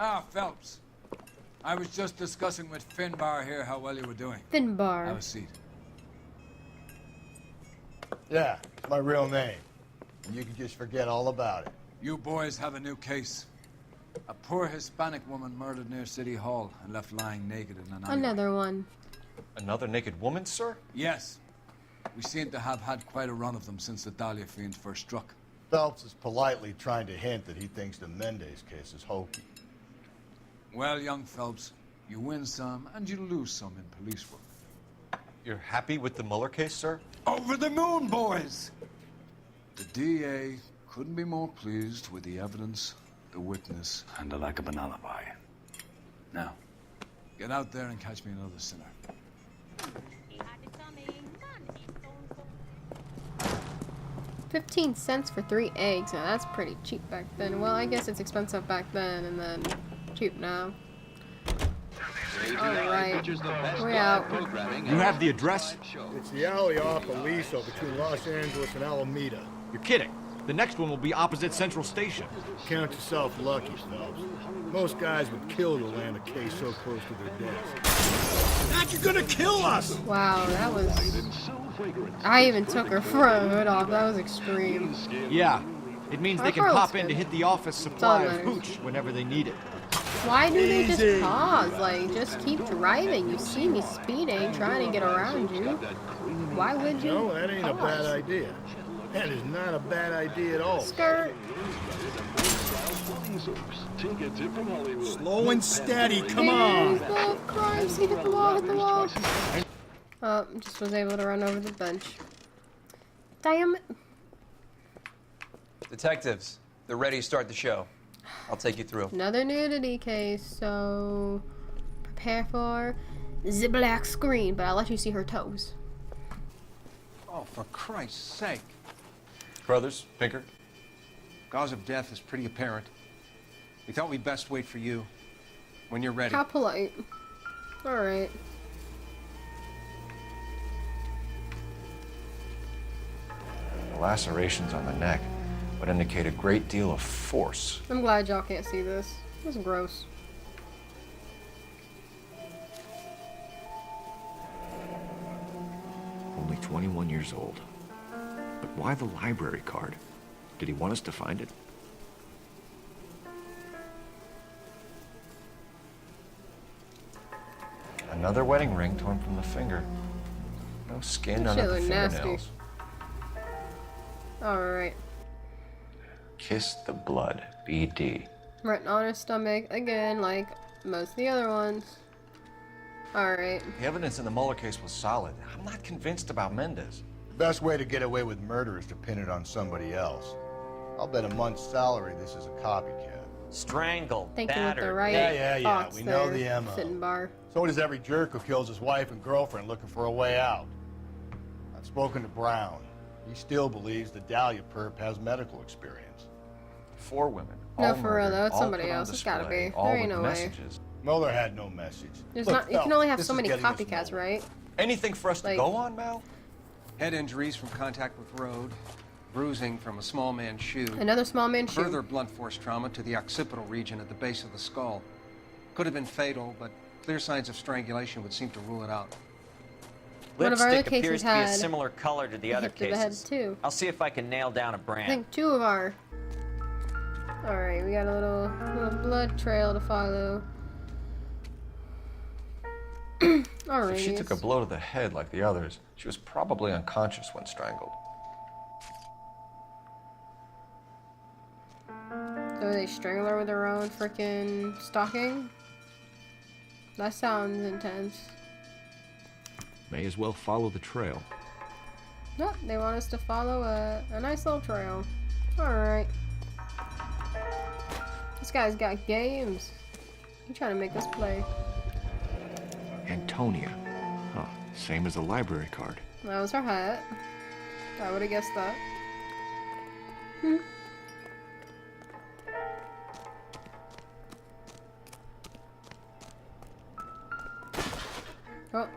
Ah, Phelps. I was just discussing with Finbar here how well you were doing. Finbar. Have a seat. Yeah, it's my real name. And you can just forget all about it. You boys have a new case. A poor Hispanic woman murdered near City Hall and left lying naked in an alleyway. Another one. Another naked woman, sir? Yes. We seem to have had quite a run of them since the Dahlia fiends first struck. Phelps is politely trying to hint that he thinks the Mendez case is hokey. Well, young Phelps, you win some and you lose some in police work. You're happy with the Mueller case, sir? Over the moon, boys! The DA couldn't be more pleased with the evidence, the witness, and the lack of an alibi. Now, get out there and catch me another sinner. 15 cents for 3 eggs. Now that's pretty cheap back then. Well, I guess it's expensive back then and then cheap now. Alright, we're out. You have the address? It's the alley off Aliso between Los Angeles and Alameda. You're kidding. The next one will be opposite Central Station. Count yourself lucky, Phelps. Most guys would kill to land a case so close to their desk. Not, you're gonna kill us! Wow, that was... I even took her front hood off. That was extreme. Yeah, it means they can pop in to hit the office supply of hooch whenever they need it. Why do they just pause? Like, just keep driving. You see me speeding, trying to get around you. Why would you? No, that ain't a pause? bad idea. That is not a bad idea at all. Skirt. Slow and steady, come on! Love crimes. He hit the wall, hit the wall. Oh, just was able to run over the bench. Damn it. Detectives, they're ready to start the show. I'll take you through. Another nudity case, so prepare for the black screen, but I'll let you see her toes. Oh, for Christ's sake. Brothers, Pinker? Cause of death is pretty apparent. We thought we'd best wait for you. When you're ready. How polite. Alright. The lacerations on the neck would indicate a great deal of force. I'm glad y'all can't see this. This is gross. Only 21 years old. But why the library card? Did he want us to find it? Another wedding ring torn from the finger. No skin under the fingernails. Alright. Kiss the blood, BD. Written on her stomach, again, like most of the other ones. Alright. The evidence in the Mueller case was solid. I'm not convinced about Mendez. The best way to get away with murder is to pin it on somebody else. I'll bet a month's salary this is a copycat. Strangled, Thank you with the battered. right Yeah. thoughts We know there, the MO. Finbar. So does every jerk who kills his wife and girlfriend looking for a way out. I've spoken to Brown. He still believes the Dahlia perp has medical experience. 4 women. No, all for real, murdered, though. It's all somebody put on else. It's gotta display, be. all There ain't with no way. messages. Mueller had no message. There's Look, not. You can Phelps, only have this so is many getting us copycats, nowhere. right? Anything for us to Like- go on, Mal? Head injuries from contact with road, bruising from a small man's shoe. Another small man shoe. Further blunt force trauma to the occipital region at the base of the skull. Could have been fatal, but clear signs of strangulation would seem to rule it out. One of our other Lipstick appears cases to be a had similar color to the other hit to the head cases. too. I'll see if I can nail down a I brand. think 2 of our. Alright, we got a little blood trail to follow. Alright. If she took a blow to the head like the others, she was probably unconscious when strangled. So they strangle her with their own freaking stocking? That sounds intense. May as well follow the trail. Nope, they want us to follow a nice little trail. Alright. This guy's got games. He's trying to make us play. Antonia. Huh, same as the library card. That was her hat. I would have guessed that. Oh.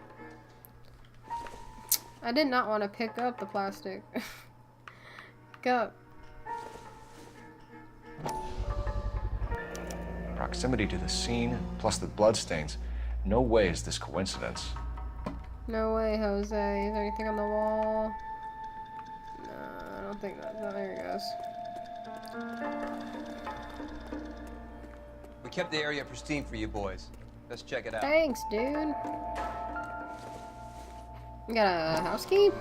I did not want to pick up the plastic. Pick up. proximity to the scene, plus the bloodstains, no way is this coincidence. No way, Jose. Is there anything on the wall? No, I don't think that. No, there he goes. We kept the area pristine for you boys. Let's check it out. Thanks, dude. You got a house key?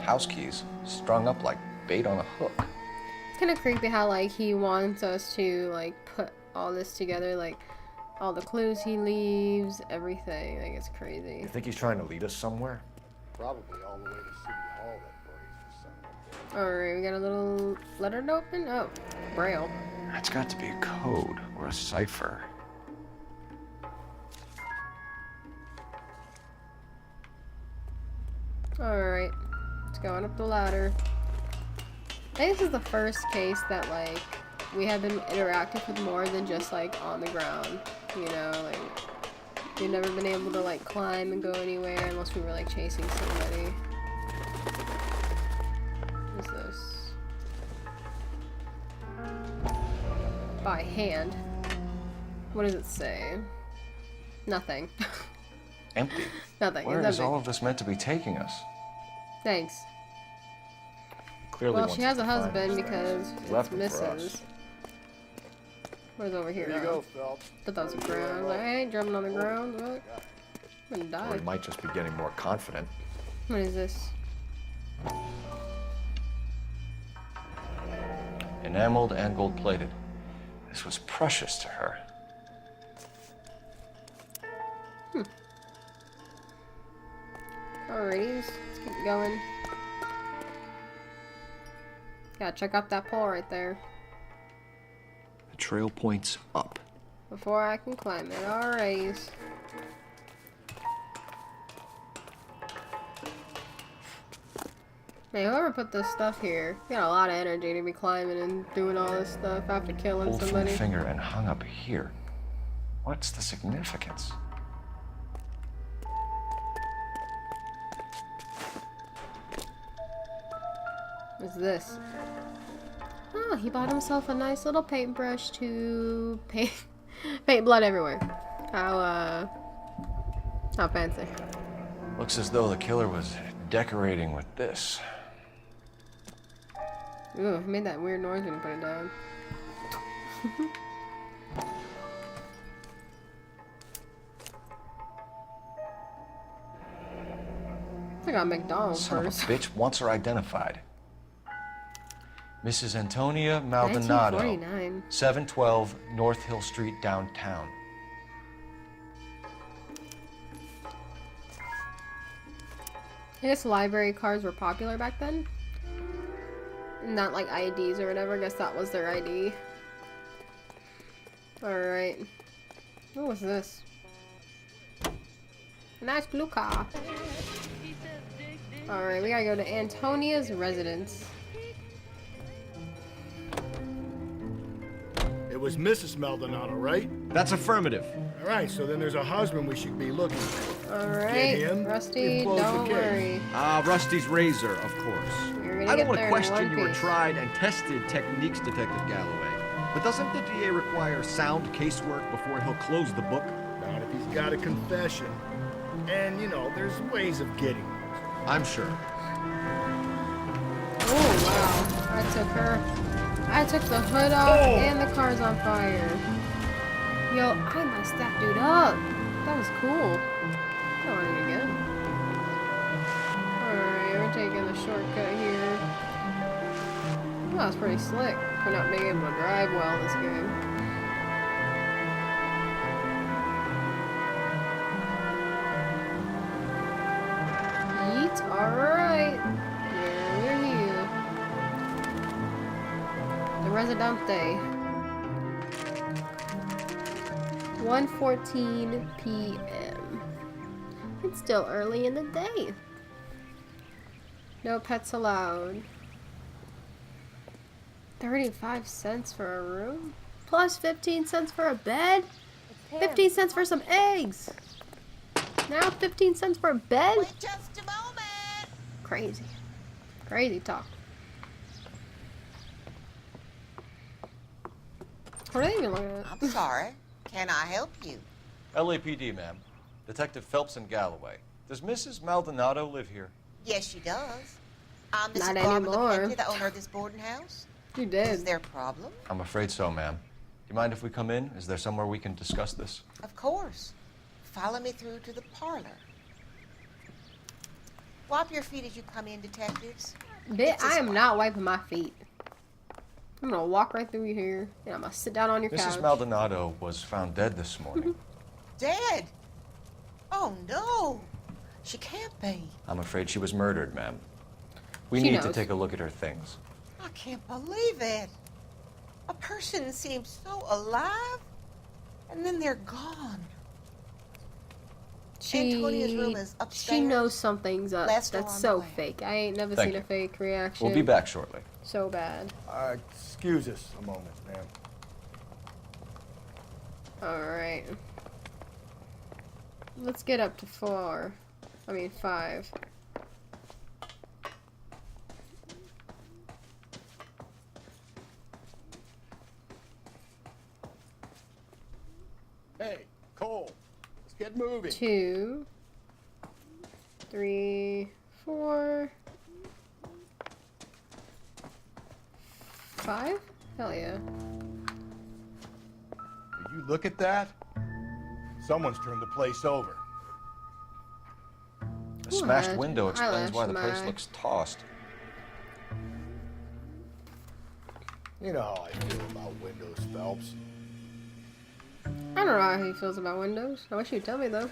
House keys strung up like bait on a hook. It's kind of creepy how, like, he wants us to, like, put all this together, like, all the clues he leaves, everything. Like, it's crazy. You think he's trying to lead us somewhere? Probably all the way to City Hall, that Brady's for something. Alright, we got a little letter to open? Oh, Braille. That's got to be a code or a cipher. Alright, it's going up the ladder. I think this is the first case that, like, we have been interactive with more than just, like, on the ground. You know, like, we've never been able to, like, climb and go anywhere unless we were, like, chasing somebody. What's this? By hand. What does it say? Nothing. Empty. Nothing. Where It's is empty. all of this meant to be taking us? Thanks. Clearly Well, wants she us has to a find husband these because things. it's Left them for us. Mrs. Where's over here? Here you now? go, Phelps. Thought that was the ground. I was like, I ain't jumping on the ground. What? I'm gonna Or he die. might just be getting more confident. What is this? Enameled and gold-plated. This was precious to her. Alrighty, let's keep going. Gotta check out that pole right there The trail points up. before I can climb it. Alright. Hey, whoever put this stuff here, you got a lot of energy to be climbing and doing all this stuff after killing Pulled from somebody. the finger and hung up here. What's the significance? What's this? Oh, he bought himself a nice little paintbrush to paint blood everywhere. How fancy. Looks as though the killer was decorating with this. Ooh, it made that weird noise when you put it down. I got McDonald's Son of a first. bitch wants her identified. Mrs. Antonia Maldonado, 1949. 712 North Hill Street, downtown. I guess library cards were popular back then. Not like IDs or whatever. I guess that was their ID. Alright. What was this? A nice blue car. Alright, we gotta go to Antonia's residence. It was Mrs. Maldonado, right? That's affirmative. All right, so then there's a husband we should be looking for. Alright, Get him, Rusty, and close the don't case. worry. Ah, Rusty's razor, of course. You're gonna I get don't want there to in question one your piece. tried and tested techniques, Detective Galloway. But doesn't the DA require sound casework before he'll close the book? Not if he's got a confession. And, you know, there's ways of getting those. I'm sure. Oh, wow. I took her. I took the hood off and the car's on fire. Yo, I messed that dude up. That was cool. I don't want it again. Alright, we're taking the shortcut here. Oh, that's pretty slick for not being able to drive well in this game. Yeet, alright. Here we're here. The Residente. 1:14 p.m. It's still early in the day. No pets allowed. 35 cents for a room? Plus 15 cents for a bed? 15 cents for some eggs! Now 15 cents for a bed? Just a moment. Crazy. Crazy talk. What are they even looking at? I'm sorry. Can I help you? LAPD, ma'am. Detective Phelps and Galloway. Does Mrs. Maldonado live here? Yes, she does. I'm Not Mrs. Barbara anymore. LaPentia, the owner of this boarding house. You Is did. there a problem? I'm afraid so, ma'am. Do you mind if we come in? Is there somewhere we can discuss this? Of course. Follow me through to the parlor. Wipe your feet as you come in, detectives. Bitch, It's I this am way. not wiping my feet. I'm gonna walk right through here, and I'm gonna sit down on your couch. Mrs. Maldonado was found dead this morning. Dead? Oh, no. She can't be. I'm afraid she was murdered, ma'am. We She need to knows. take a look at her things. I can't believe it. A person seems so alive, and then they're gone. Antonia's room is She upstairs. knows something's up. Last door That's on so the way. fake. I ain't never Thank seen a you. fake reaction. We'll be back shortly. So bad. Excuse us a moment, ma'am. Alright. Let's get up to 5. Hey, Cole, let's get moving. 2, 3, 4, 5? Hell yeah. Did you look at that? Someone's turned the place over. A smashed What? window explains why the place Eyelash looks tossed. You know how I feel about windows, Phelps. I don't know how he feels about windows. I wish you'd tell me though.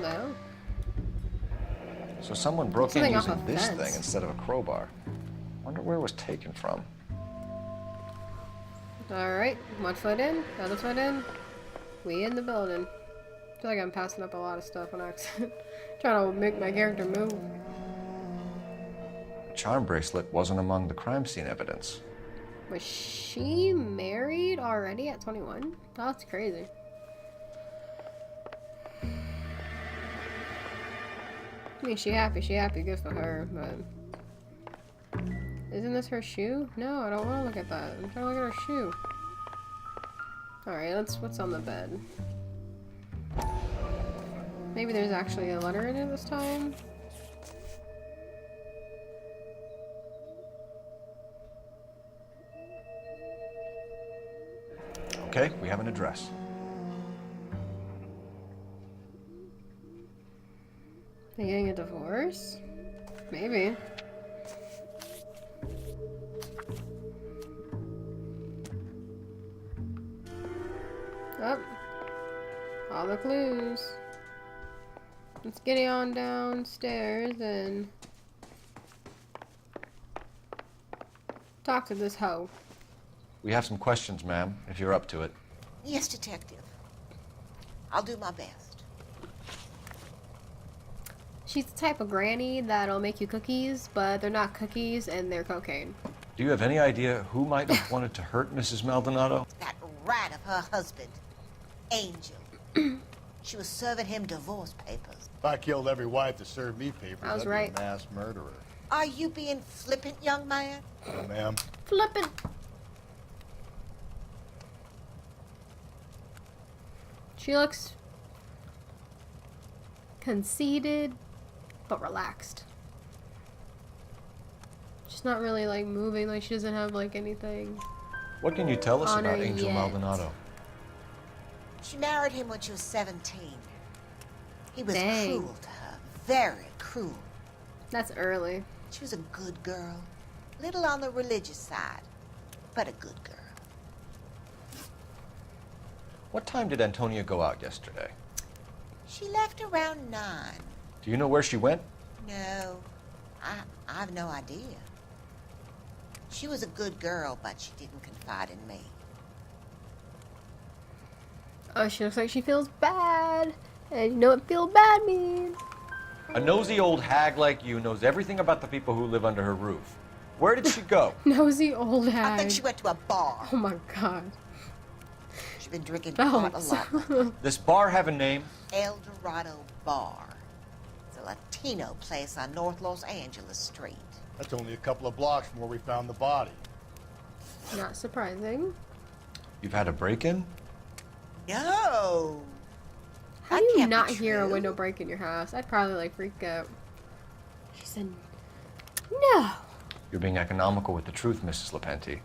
No. So someone broke in Something off using a this fence. thing instead of a crowbar. Wonder where it was taken from. Alright, one foot in, other foot in. We in the building. I feel like I'm passing up a lot of stuff on accident. Trying to make my character move. The charm bracelet wasn't among the crime scene evidence. Was she married already at 21? Oh, that's crazy. I mean, she happy, good for her, but... Isn't this her shoe? No, I don't want to look at that. I'm trying to look at her shoe. Alright, what's on the bed? Maybe there's actually a letter in it this time? Okay, we have an address. They getting a divorce? Maybe. Oh. All the clues. Let's get it on downstairs and talk to this hoe. We have some questions, ma'am, if you're up to it. Yes, detective. I'll do my best. She's the type of granny that'll make you cookies, but they're not cookies and they're cocaine. Do you have any idea who might have wanted to hurt Mrs. Maldonado? That rat of her husband, Angel. She was serving him divorce papers. If I killed every wife to serve me papers, I was I'd right. be a mass murderer. Are you being flippant, young man? No, ma'am. Flippin'. She looks conceited, but relaxed. She's not really like moving, like she doesn't have like anything. What can you tell us Honor about Angel yet. Maldonado? She married him when she was 17. He was Dang. cruel to her, very cruel. That's early. She was a good girl, little on the religious side, but a good girl. What time did Antonia go out yesterday? She left around 9. Do you know where she went? No, I have no idea. She was a good girl, but she didn't confide in me. Oh, she looks like she feels bad. And you know what feel bad means. A nosy old hag like you knows everything about the people who live under her roof. Where did she go? Nosy old hag. I think she went to a bar. Oh my god. She's been drinking quite a Phelps. lot lately. This bar have a name? El Dorado Bar. It's a Latino place on North Los Angeles Street. That's only a couple of blocks from where we found the body. Not surprising. You've had a break-in? No. How That do you can't be not hear a true. window break in your house? I'd probably like freak out. She said, no. You're being economical with the truth, Mrs. Lepenti.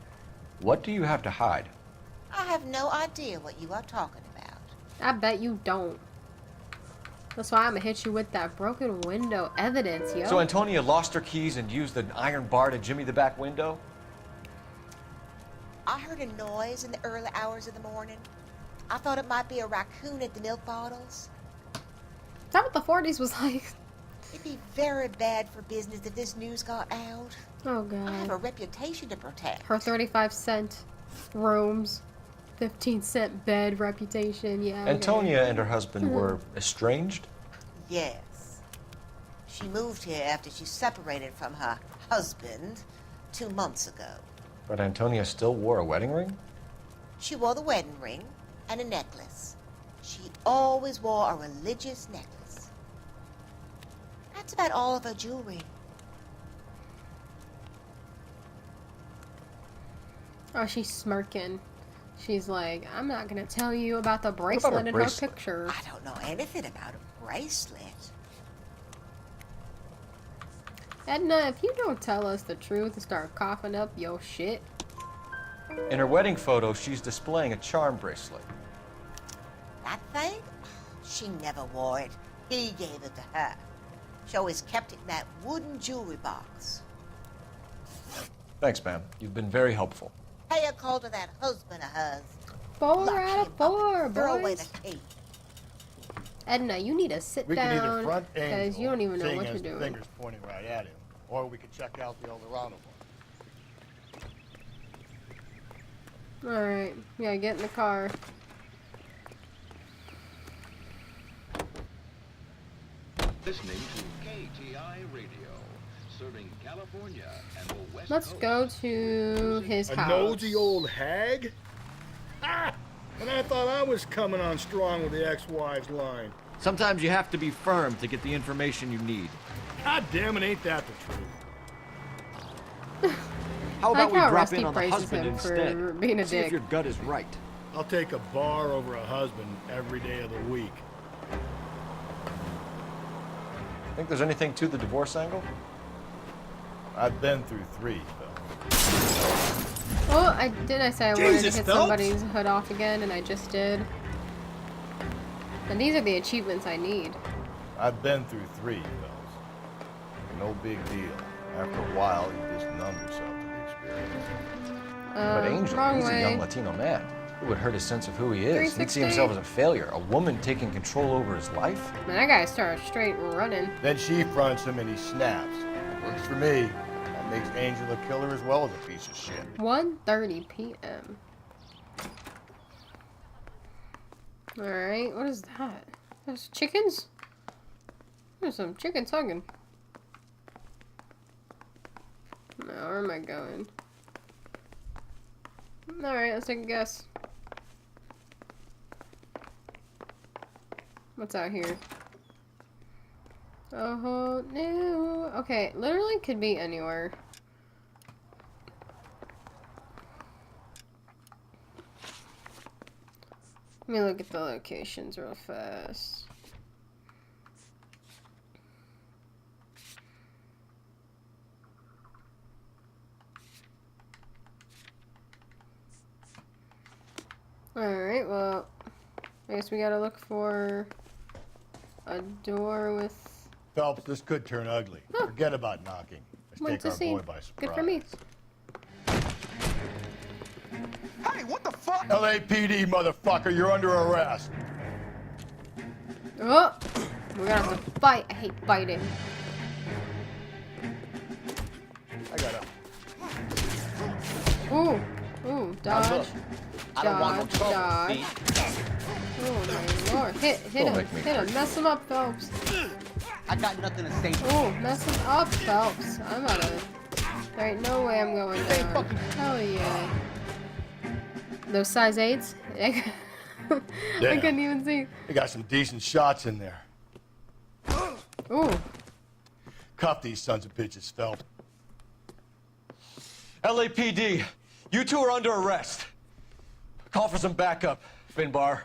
What do you have to hide? I have no idea what you are talking about. I bet you don't. That's why I'm gonna hit you with that broken window evidence, yo. So Antonia lost her keys and used the iron bar to jimmy the back window? I heard a noise in the early hours of the morning. I thought it might be a raccoon at the milk bottles. Is that what the 40s was like? It'd be very bad for business if this news got out. Oh, I have a God. reputation to protect. Her 35-cent rooms, 15-cent bed reputation, yeah. okay. Antonia and her husband were estranged? Yes. She moved here after she separated from her husband 2 months ago. But Antonia still wore a wedding ring? She wore the wedding ring and a necklace. She always wore a religious necklace. That's about all of her jewelry. Oh, she's smirking. She's like, I'm not gonna tell you about the about her bracelet in her bracelet? picture. I don't know anything about a bracelet. Edna, if you don't tell us the truth and start coughing up your shit. In her wedding photo, she's displaying a charm bracelet. That thing? She never wore it. He gave it to her. She always kept it in that wooden jewelry box. Thanks, ma'am. You've been very helpful. Pay a call to that husband of hers. 4 Lock out of him up. 4, Throw away boys. the key. Edna, you need to sit We can either down front because angle, you don't even know seeing what as you're the doing. fingers pointing right at him, or we could check out the Eldorado one. Alright, yeah, get in the car. Listening to KTI Radio, serving California and the West Let's Coast. go to his A house. nosy old hag? Ah! And I thought I was coming on strong with the ex-wives line. Sometimes you have to be firm to get the information you need. God damn it, ain't that the truth? How I about like we how drop Rusty in on the praises husband him instead? for being a See dick. if your gut is right. I'll take a bar over a husband every day of the week. Think there's anything to the divorce angle? I've been through 3, Phil. Well, I say I wanted to Jesus, hit Phelps. somebody's hood off again, and I just did. And these are the achievements I need. I've been through 3, fellas. No big deal. After a while, you just numb yourself to the experience. But Angel, wrong he's way. a young Latino man. It would hurt his sense of who he is. He'd see 360. himself as a failure, a woman taking control over his life. Man, that guy started straight running. Then she fronts him and he snaps. Works for me. That makes Angel a killer as well as a piece of shit. 1:30 p.m. Alright, what is that? There's chickens? There's some chickens hugging. No, where am I going? Alright, let's take a guess. What's out here? Oh, no. Okay, literally could be anywhere. Let me look at the locations real fast. Alright, well, I guess we gotta look for a door with... Phelps, this could turn ugly. Huh. Forget about knocking. Let's Want take to our see. boy by surprise. Good for me. Hey, what the fuck? LAPD, motherfucker, you're under arrest. Oh! We're gonna have to fight. I hate fighting. I got up. Ooh. Ooh, dodge. look, I don't want no Dodge, trouble, dodge. Oh my lord. Hit Don't him. make me Hit him. hurt Mess him up, Phelps. I got nothing to say. Ooh, mess him up, Phelps. I'm out of... There ain't no way I'm going down. Hell yeah. Those size 8s? I Damn. couldn't even see. They got some decent shots in there. Ooh. Cuff these sons of bitches, Phelps. LAPD, you two are under arrest. Call for some backup, Finbar.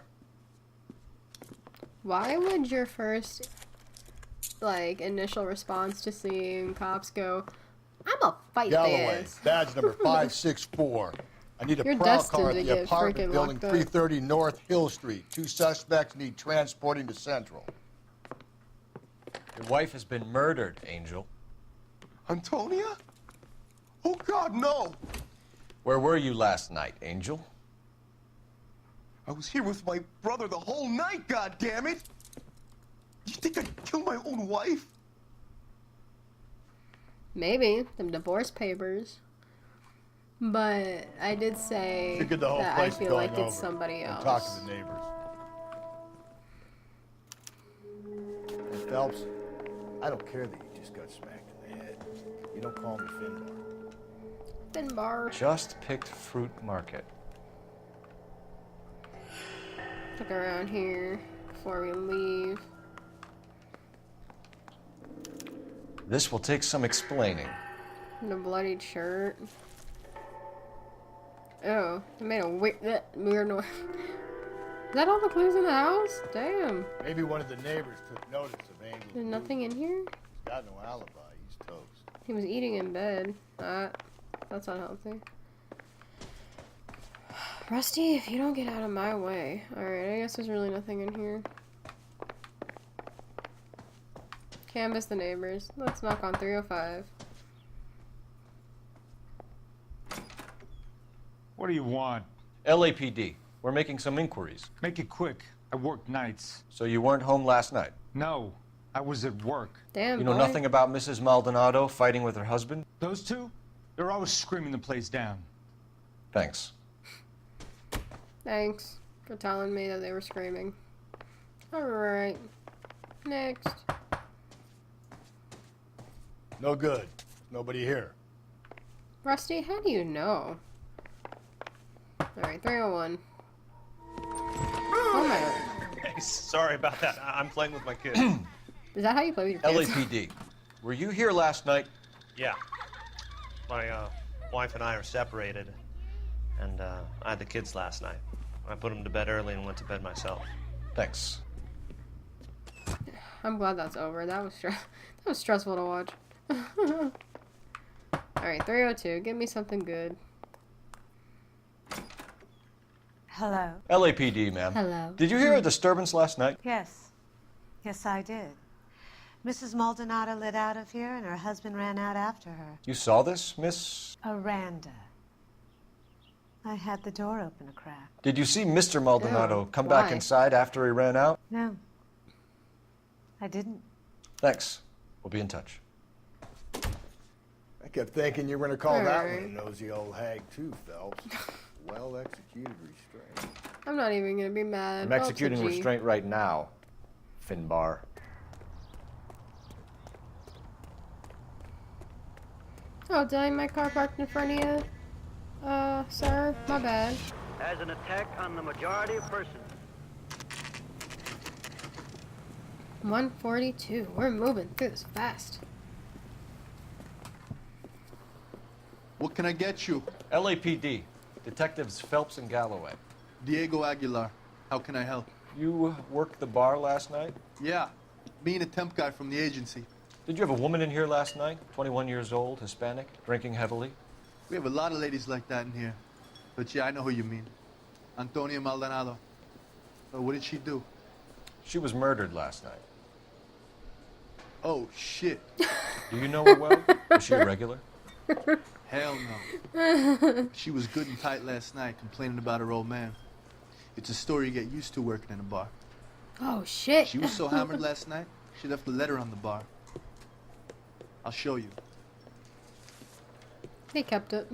Why would your first, like, initial response to seeing cops go, "I'ma fight Galloway, this"? badge number 564. I need a You're prowl destined car at to the get apartment freaking building locked up. 330 North Hill Street. 2 suspects need transporting to Central. Your wife has been murdered, Angel. Antonia? Oh, God, no! Where were you last night, Angel? I was here with my brother the whole night, God damn it! You think I'd kill my own wife? Maybe. Them divorce papers. But I did say Figured the whole that I place is feel going like it's over. somebody And else. talk to the neighbors. Hey, Phelps, I don't care that you just got smacked in the head. You don't call me Finbar. Finbar. Just picked Fruit Market. Look around here before we leave. This will take some explaining. The bloodied shirt. Oh, it made a weird noise. Is that all the clues in the house? Damn. Maybe one of the neighbors took notice of Angel. There's nothing in here? He's got no alibi. He's toast. He was eating in bed. That's unhealthy. Rusty, if you don't get out of my way. Alright, I guess there's really nothing in here. Canvass the neighbors. Let's knock on 305. What do you want? LAPD. We're making some inquiries. Make it quick. I work nights. So you weren't home last night? No, I was at work. Damn, You know nothing about Mrs. Maldonado fighting with her husband? Those two? They're always screaming the place down. Thanks. Thanks for telling me that they were screaming. Alright. Next. No good. Nobody here. Rusty, how do you know? Alright, 301. Oh my god. Hey, sorry about that. I'm playing with my kids. Is that how you play with your kids? LAPD. Were you here last night? Yeah. My wife and I are separated, and I had the kids last night. I put them to bed early and went to bed myself. Thanks. I'm glad that's over. That was stressful to watch. Alright, 302. Give me something good. Hello. LAPD, ma'am. Hello. Did you hear a disturbance last night? Yes. Yes, I did. Mrs. Maldonado lit out of here, and her husband ran out after her. You saw this, Miss? Aranda. I had the door open a crack. Did you see Mr. Maldonado come why? back inside after he ran out? No. I didn't. Thanks. We'll be in touch. I kept thinking you were going to call that one a Alright. nosy old hag, too, Phelps. Well executed restraint. I'm not even gonna be mad. I'm executing Phelps a G. restraint right now, Finbar. Oh, dang, my car parked in front of you? Sir, my bad. As an attack on the majority of persons. 142. We're moving through this fast. What can I get you? LAPD. Detectives Phelps and Galloway. Diego Aguilar. How can I help? You worked the bar last night? Yeah. Me and a temp guy from the agency. Did you have a woman in here last night? 21 years old, Hispanic, drinking heavily? We have a lot of ladies like that in here. But yeah, I know who you mean. Antonia Maldonado. So what did she do? She was murdered last night. Oh, shit. Do you know her well? Was she a regular? Hell no. She was good and tight last night, complaining about her old man. It's a story you get used to working in a bar. Oh, shit. She was so hammered last night, she left a letter on the bar. I'll show you. They kept it.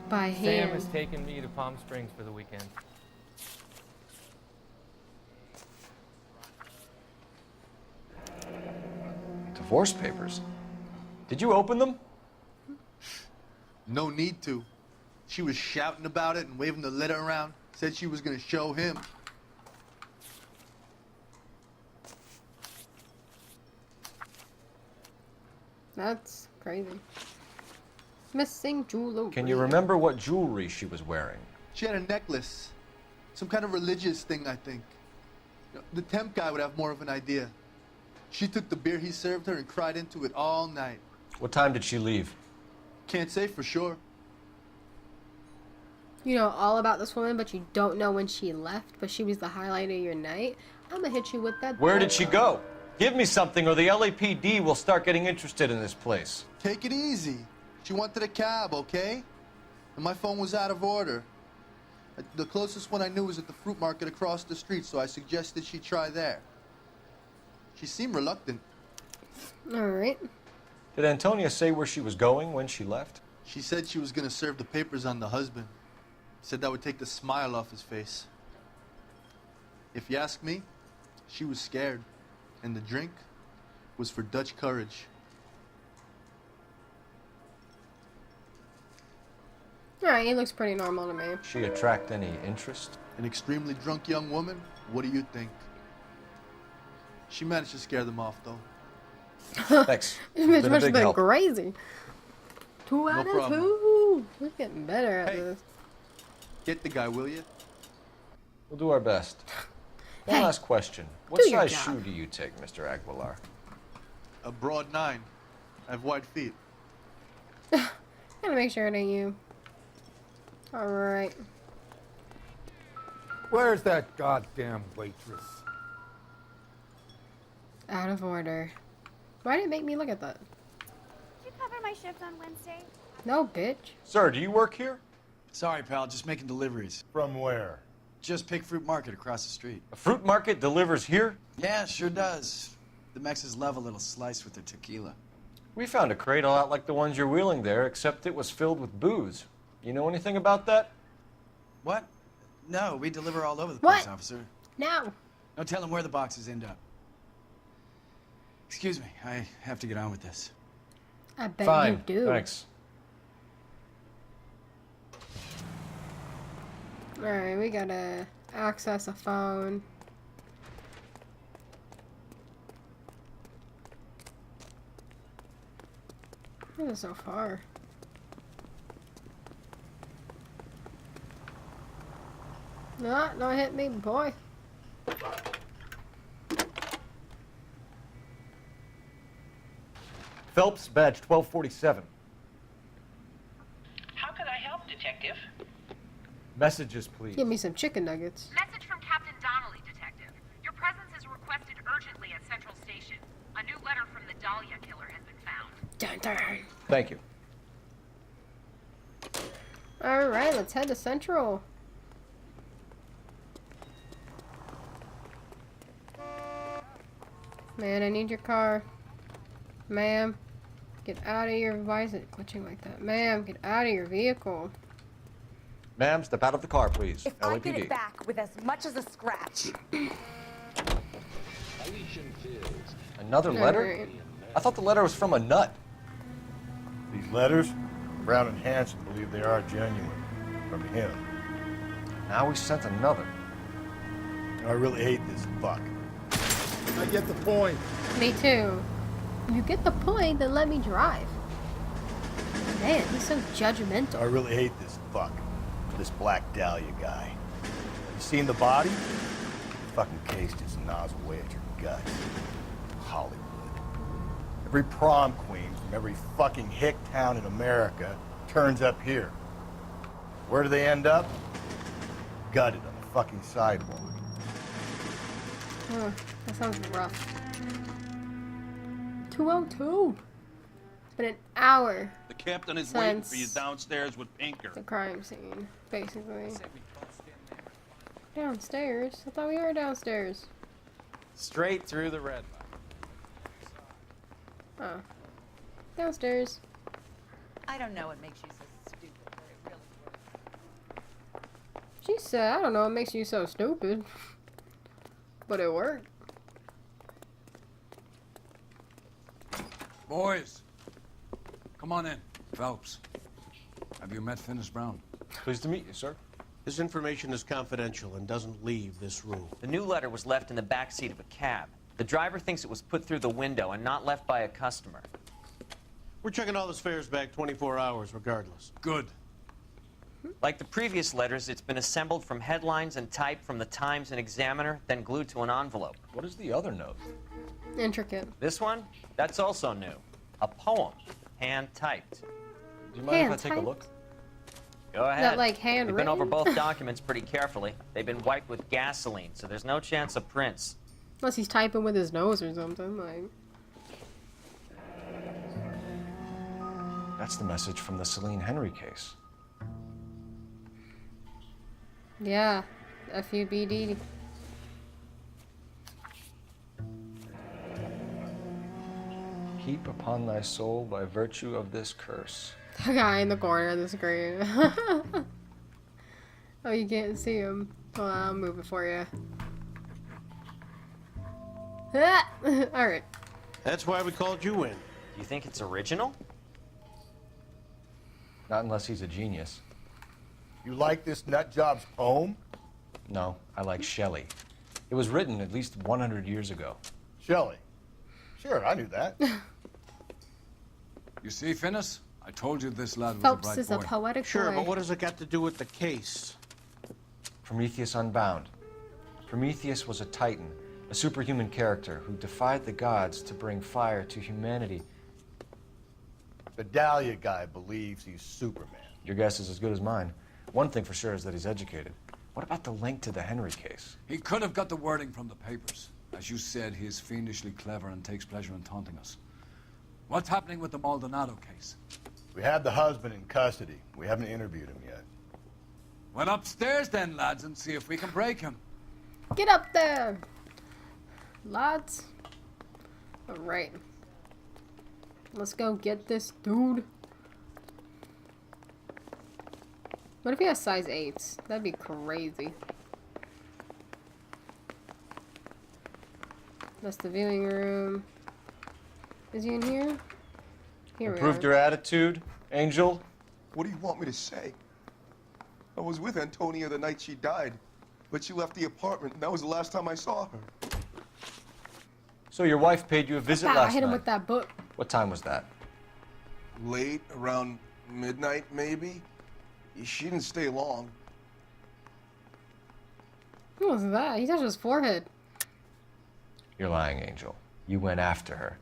By Sam hand. has taken me to Palm Springs for the weekend. Divorce papers. Did you open them? No need to. She was shouting about it and waving the letter around. Said she was gonna show him. That's crazy. Missing jewelry. Can you remember what jewelry she was wearing? She had a necklace. Some kind of religious thing, I think. The temp guy would have more of an idea. She took the beer he served her and cried into it all night. What time did she leave? Can't say for sure. You know all about this woman, but you don't know when she left, but she was the highlight of your night. I'm gonna hit you with that. Where did she go? Give me something or the LAPD will start getting interested in this place. Take it easy. She wanted a cab, okay? And my phone was out of order. The closest one I knew was at the fruit market across the street, so I suggested she try there. She seemed reluctant. All right. Did Antonia say where she was going when she left? She said she was going to serve the papers on the husband. Said that would take the smile off his face. If you ask me, she was scared. And the drink was for Dutch courage. Alright, he looks pretty normal to me. She attract any interest? An extremely drunk young woman? What do you think? She managed to scare them off, though. Thanks. This bitch must have been crazy. 2 out of problem. 2. We're getting better at this. Get the guy, will you? We'll do our best. One Hey, last question. What do your size job. shoe do you take, Mr. Aguilar? A broad 9. I have wide feet. Gotta make sure it ain't you. Alright. Where's that goddamn waitress? Out of order. Why did it make me look at that? Did you cover my shift on Wednesday? No, bitch. Sir, do you work here? Sorry, pal, just making deliveries. From where? Just Pig Fruit Market across the street. A fruit market delivers here? Yeah, sure does. The Mexes love a little slice with their tequila. We found a crate a lot like the ones you're wheeling there, except it was filled with booze. You know anything about that? What? No, we deliver all over the What? place, officer. No. No telling where the boxes end up. Excuse me, I have to get on with this. I bet Fine. you do. Thanks. Alright, we gotta access a phone. This is so far. No, don't hit me, boy. Phelps, badge 1247. How can I help, Detective? Messages, please. Give me some chicken nuggets. Message from Captain Donnelly, Detective. Your presence is requested urgently at Central Station. A new letter from the Dahlia killer has been found. Dun, dun. Thank you. Alright, let's head to Central. Man, I need your car. Ma'am, get out of your... Why is it glitching like that? Ma'am, get out of your vehicle. Ma'am, step out of the car, please. If I get LAPD. it back with as much as a scratch. Another letter? Alright. I thought the letter was from a nut. These letters, Brown and Hanson believe they are genuine. From him. Now we sent another. I really hate this fuck. I get the point. Me too. You get the point, then let me drive. Man, he's so judgmental. I really hate this fuck. This Black Dahlia guy. You seen the body? Fucking cased his nozzle way at your guts. Hollywood. Every prom queen from every fucking hick town in America turns up here. Where do they end up? Gutted on the fucking sidewalk. That sounds rough. 202. It's been an hour The captain is Since waiting for you downstairs with Pinker. the crime scene, basically. Downstairs? I thought we were downstairs. Straight through the red line. Oh. Downstairs. I don't know what makes you so stupid, but it really works. She said, I don't know what makes you so stupid. But it worked. Boys, come on in. Phelps, have you met Finis Brown? Pleased to meet you, sir. This information is confidential and doesn't leave this room. The new letter was left in the back seat of a cab. The driver thinks it was put through the window and not left by a customer. We're checking all the fares back 24 hours, regardless. Good. Like the previous letters, it's been assembled from headlines and typed from the Times and Examiner, then glued to an envelope. What is the other note? Intricate. This one? That's also new. A poem, hand-typed. Do you mind if I take a look? Go ahead. That, like, We've handwritten? been over both documents pretty carefully. They've been wiped with gasoline, so there's no chance of prints. Unless he's typing with his nose or something, like... That's the message from the Celine Henry case. Yeah. FUBD. Heap upon thy soul by virtue of this curse. The guy in the corner of the screen. Oh, you can't see him. Hold on, I'll move it for you. Alright. That's why we called you in. Do you think it's original? Not unless he's a genius. You like this nutjob's poem? No, I like Shelley. It was written at least 100 years ago. Shelley? Sure, I knew that. You see, Finnis? I told you this lad was Phelps a bright is a boy. poetic Sure, boy. but what has it got to do with the case? Prometheus Unbound. Prometheus was a titan, a superhuman character who defied the gods to bring fire to humanity. The Dahlia guy believes he's Superman. Your guess is as good as mine. One thing for sure is that he's educated. What about the link to the Henry case? He could have got the wording from the papers. As you said, he is fiendishly clever and takes pleasure in taunting us. What's happening with the Maldonado case? We have the husband in custody. We haven't interviewed him yet. Well, upstairs then, lads, and see if we can break him. Get up there! Lads. Alright. Let's go get this dude. What if he has size 8s? That'd be crazy. That's the viewing room. Is he in here? Here we Improved are. your attitude, Angel? What do you want me to say? I was with Antonia the night she died, but she left the apartment, and that was the last time I saw her. So your wife paid you a visit Wow, I last hit him night. with that book. What time was that? Late, around midnight, maybe? She didn't stay long. What was that? He touched his forehead. You're lying, Angel. You went after her.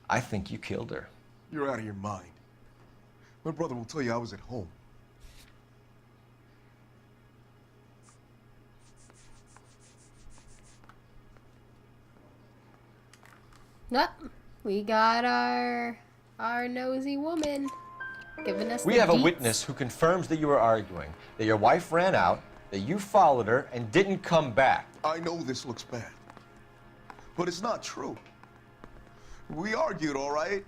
I think you killed her. You're out of your mind. My brother will tell you I was at home. Nope. We got our nosy woman giving us We the have a deets. witness who confirms that you were arguing, that your wife ran out, that you followed her and didn't come back. I know this looks bad, but it's not true. We argued, all right,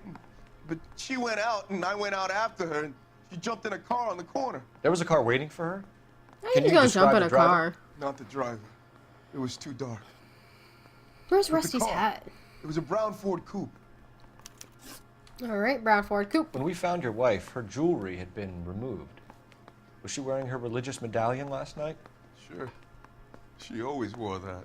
but she went out and I went out after her, and she jumped in a car on the corner. There was a car waiting for her? How you gonna jump in the a driver? car? Not the driver. It was too dark. Where's But the Rusty's car, hat? It was a brown Ford coupe. Alright, brown Ford coupe. When we found your wife, her jewelry had been removed. Was she wearing her religious medallion last night? Sure. She always wore that.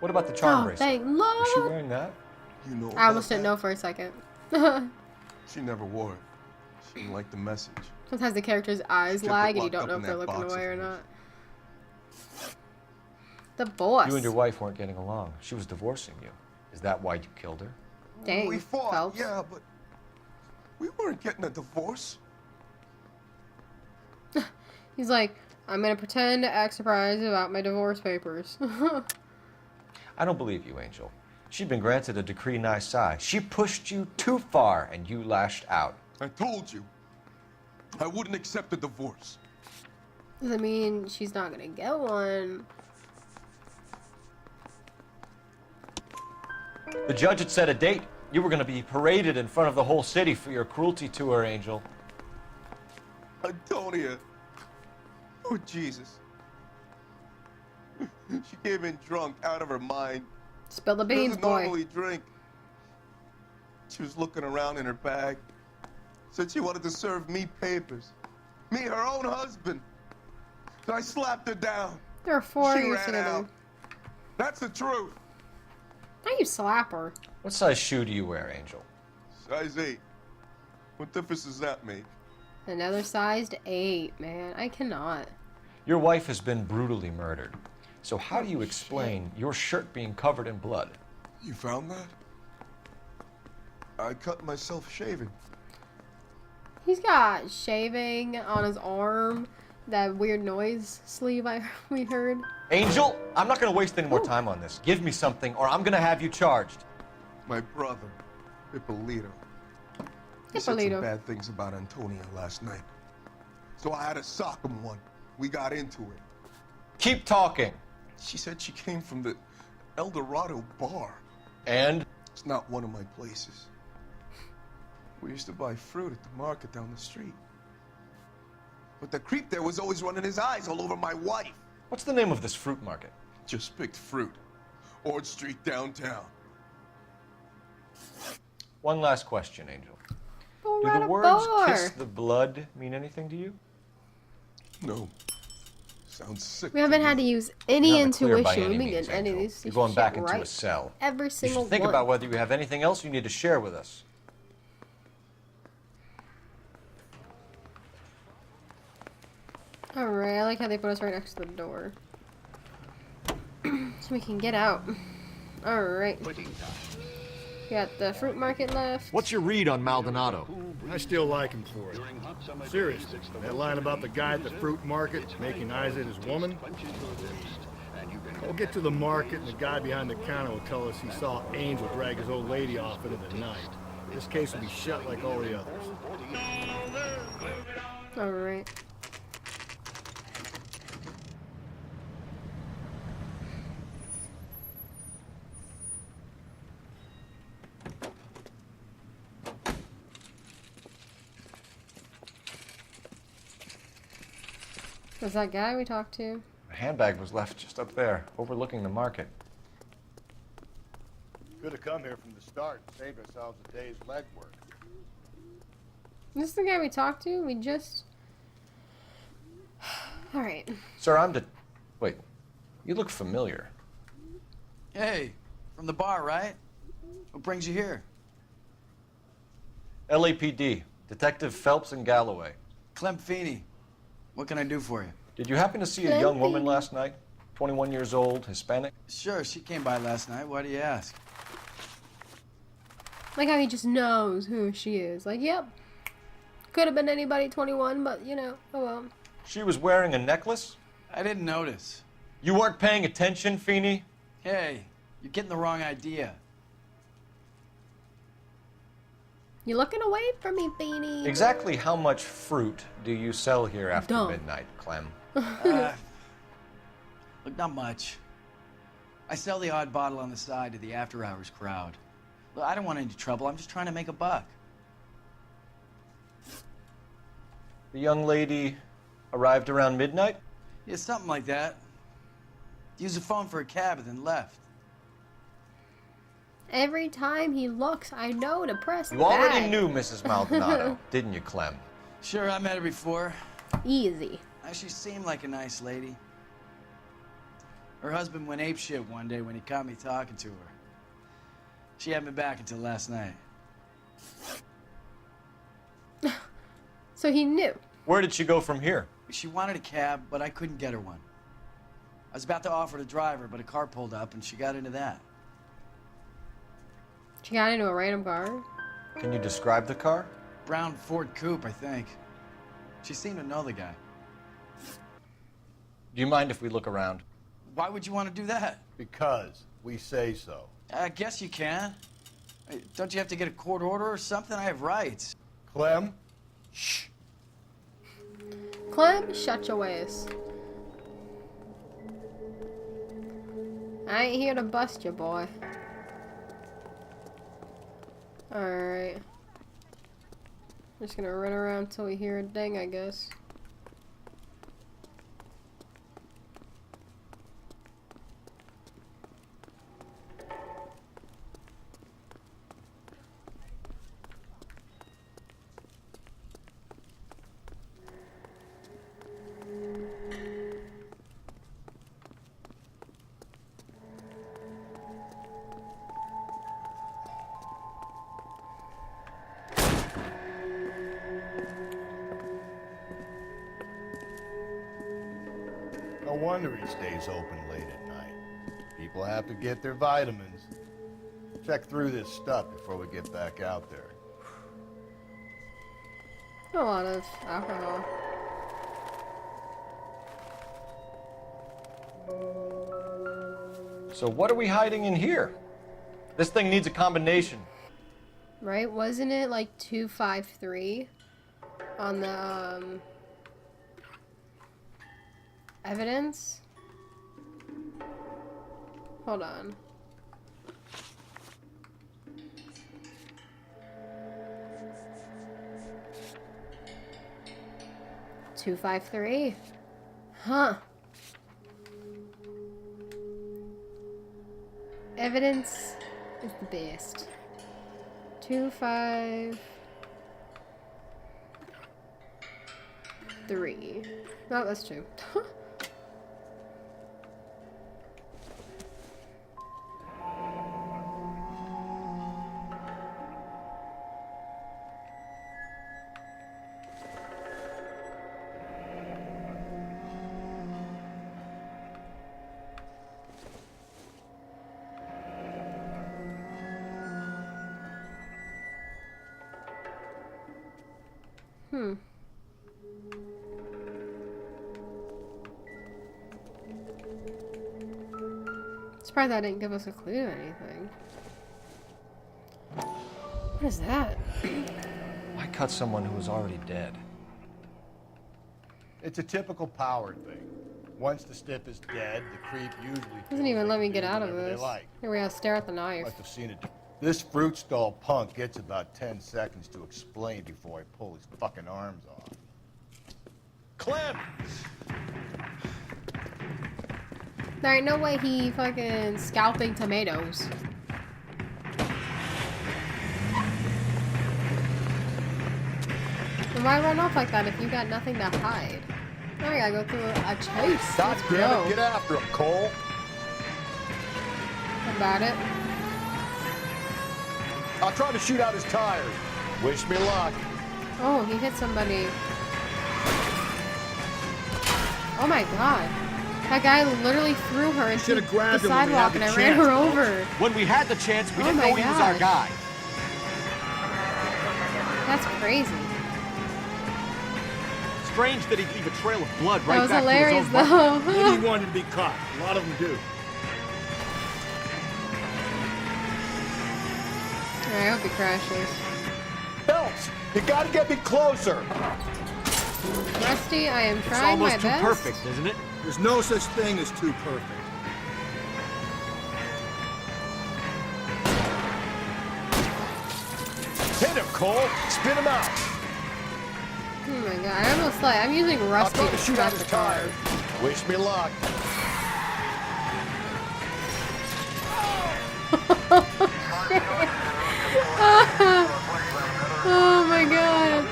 What about the charm Oh, bracelet? thank Was she Lord. wearing that? You know I almost about didn't that? know for a second. She never wore it. She didn't like the message. Sometimes the character's eyes She kept lag it and you locked don't up know in if they're that looking box away of or hers. not. The boss. You and your wife weren't getting along. She was divorcing you. Is that why you killed her? Dang, We fought, Phelps. yeah, but we weren't getting a divorce. He's like, I'm gonna pretend to act surprised about my divorce papers. I don't believe you, Angel. She'd been granted a decree nisi. She pushed you too far and you lashed out. I told you. I wouldn't accept a divorce. Doesn't mean she's not gonna get one. The judge had set a date. You were going to be paraded in front of the whole city for your cruelty to her, Angel. Antonia. Oh, Jesus. She came in drunk, out of her mind. Spill the She beans, doesn't boy. normally drink. She was looking around in her bag. Said she wanted to serve me papers. Me, her own husband. I slapped her down. There are four of She you ran together. out. That's the truth. Now you slap her. What size shoe do you wear, Angel? Size 8. What difference does that make? Another sized 8, man. I cannot. Your wife has been brutally murdered. So how do you explain your shirt being covered in blood? You found that? I cut myself shaving. He's got shaving on his arm. That weird noise sleeve we heard. Angel, I'm not going to waste any more time on this. Give me something or I'm going to have you charged. My brother, Ippolito. He said some bad things about Antonia last night. So I had to sock him one. We got into it. Keep talking. She said she came from the El Dorado bar. And? It's not one of my places. We used to buy fruit at the market down the street. But the creep there was always running his eyes all over my wife. What's the name of this fruit market? Just picked fruit. Ord Street downtown. One last question, Angel. Go Do run the a words bar. kiss the blood mean anything to you? No. Sounds sick. We haven't had to use any You're not clear by intuition. any We've been means, getting any of Angel. these. You're going back shit into right. a cell. Every You single should think one. about whether you have anything else you need to share with us. Alright, I like how they put us right next to the door. So we can get out. Alright. Got the fruit market left. What's your read on Maldonado? I still like him for it. Seriously, that line about the guy at the fruit market making eyes at his woman? We'll get to the market and the guy behind the counter will tell us he saw Angel drag his old lady off into the night. This case will be shut like all the others. Alright. Was that guy we talked to? A handbag was left just up there, overlooking the market. Could have come here from the start and saved ourselves a day's legwork. Is this the guy we talked to? We just... Alright. Sir, Wait, you look familiar. Hey, from the bar, right? What brings you here? LAPD, Detective Phelps and Galloway. Clem Feeney. What can I do for you? Did you happen to see a young woman last night? 21 years old, Hispanic? Sure, she came by last night. Why do you ask? Like how he just knows who she is. Like, yep. Could have been anybody 21, but you know, oh well. She was wearing a necklace? I didn't notice. You weren't paying attention, Feeney? Hey, you're getting the wrong idea. You looking away from me, Beanie? Exactly how much fruit do you sell here after Dumb. midnight, Clem? Look, not much. I sell the odd bottle on the side to the after-hours crowd. Look, I don't want any trouble. I'm just trying to make a buck. The young lady arrived around midnight? Yeah, something like that. Used the phone for a cab and then left. Every time he looks, I know to press You already back. knew Mrs. Maldonado, didn't you, Clem? Sure, I met her before. Easy. She seemed like a nice lady. Her husband went apeshit one day when he caught me talking to her. She hadn't been back until last night. So he knew. Where did she go from here? She wanted a cab, but I couldn't get her one. I was about to offer to drive her, but a car pulled up and she got into that. She got into a random car. Can you describe the car? Brown Ford Coupe, I think. She seemed to know the guy. Do you mind if we look around? Why would you want to do that? Because we say so. I guess you can. Hey, don't you have to get a court order or something? I have rights. Clem? Shh. Clem, shut your ass. I ain't here to bust you, boy. Alright. Just gonna run around till we hear a ding, I guess. wonder he stays open late at night. People have to get their vitamins. Check through this stuff before we get back out there. A lot of alcohol. So what are we hiding in here? This thing needs a combination. Right? Wasn't it like 253 on the evidence? Hold on. $253. Huh. Evidence is the best. 253. No, that's two. Surprised that didn't give us a clue or anything. What is that? Why cut someone who was already dead? It's a typical power thing. Once the stiff is dead, the creep usually Doesn't even let me get out of whatever they this. like. Here we go, stare at the knife. Must have seen it. This fruit stall punk gets about 10 seconds to explain before I pull his fucking arms off. Clem! There ain't no way he fucking scalping tomatoes. And why run off like that if you got nothing to hide? Now we gotta go through a chase. God Let's damn go. it, get after him, Cole. About it. I'll try to shoot out his tires. Wish me luck. Oh, he hit somebody. Oh my god. That guy literally threw her into the sidewalk and I ran her over. When we had the chance, we Oh didn't my know he was our gosh. guy. That's crazy. Strange that he'd leave a trail of blood right That was back hilarious to his own mother. though. Maybe he wanted to be caught. A lot of them do. Alright, I hope he crashes. Phelps, you gotta get me closer. Rusty, I am It's trying my almost too best. perfect, isn't it? There's no such thing as too perfect. Hit him, Cole. Spin him out. Oh my god, I almost like I'm using Rusty I'll try to to shoot start out the his car. tires. Wish me luck. Oh my god.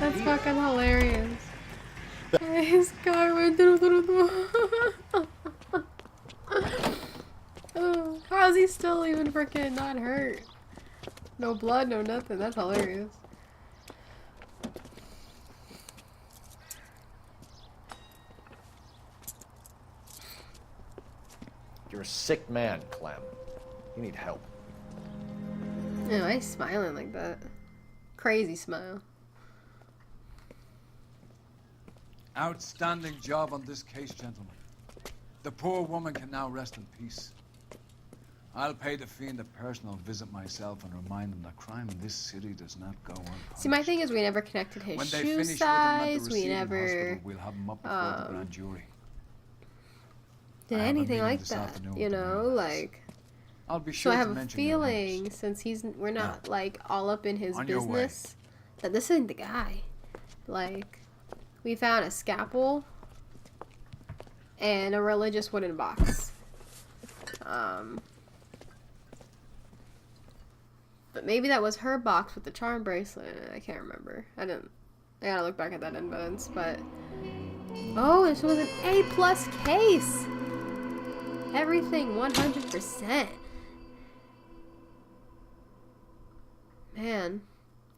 That's fucking hilarious. His car went through. Oh, how is he still even freaking not hurt? No blood, no nothing. That's hilarious. You're a sick man, Clem. You need help. No, why he's smiling like that? Crazy smile. Outstanding job on this case, gentlemen. The poor woman can now rest in peace. I'll pay the fiend a personal visit myself and remind him that crime in this city does not go unpunished. See, my thing is we never connected his When they shoe finish with him size. at the We receiving never hospital, we'll have him up before the grand jury. did I have a anything meeting like this that. afternoon You with the know, mayor. like. I'll be So sure I to have a mention your names. feeling, since we're not like all up in his On your way. business, that this isn't the guy. Like, we found a scalpel and a religious wooden box. But maybe that was her box with the charm bracelet. I can't remember. I gotta look back at that evidence, but oh, this was an A+ case. Everything 100%. Man,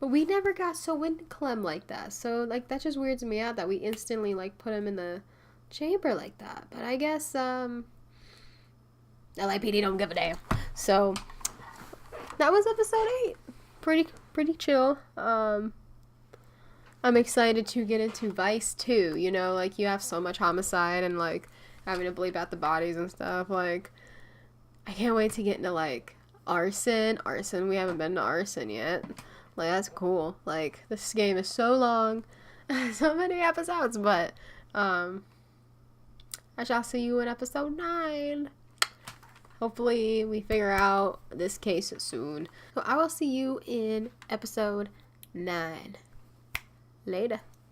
But we never got so into Clem like that. So, like, that just weirds me out that we instantly, like, put him in the chamber like that. But I guess, LAPD don't give a damn. So, that was episode 8. Pretty chill. I'm excited to get into Vice 2, you know, like, you have so much homicide and, like, having to bleep out the bodies and stuff. Like, I can't wait to get into, like, arson. We haven't been to arson yet. Like, that's cool. Like, this game is so long. So many episodes, but, I shall see you in episode 9. Hopefully, we figure out this case soon. So, I will see you in episode 9. Later.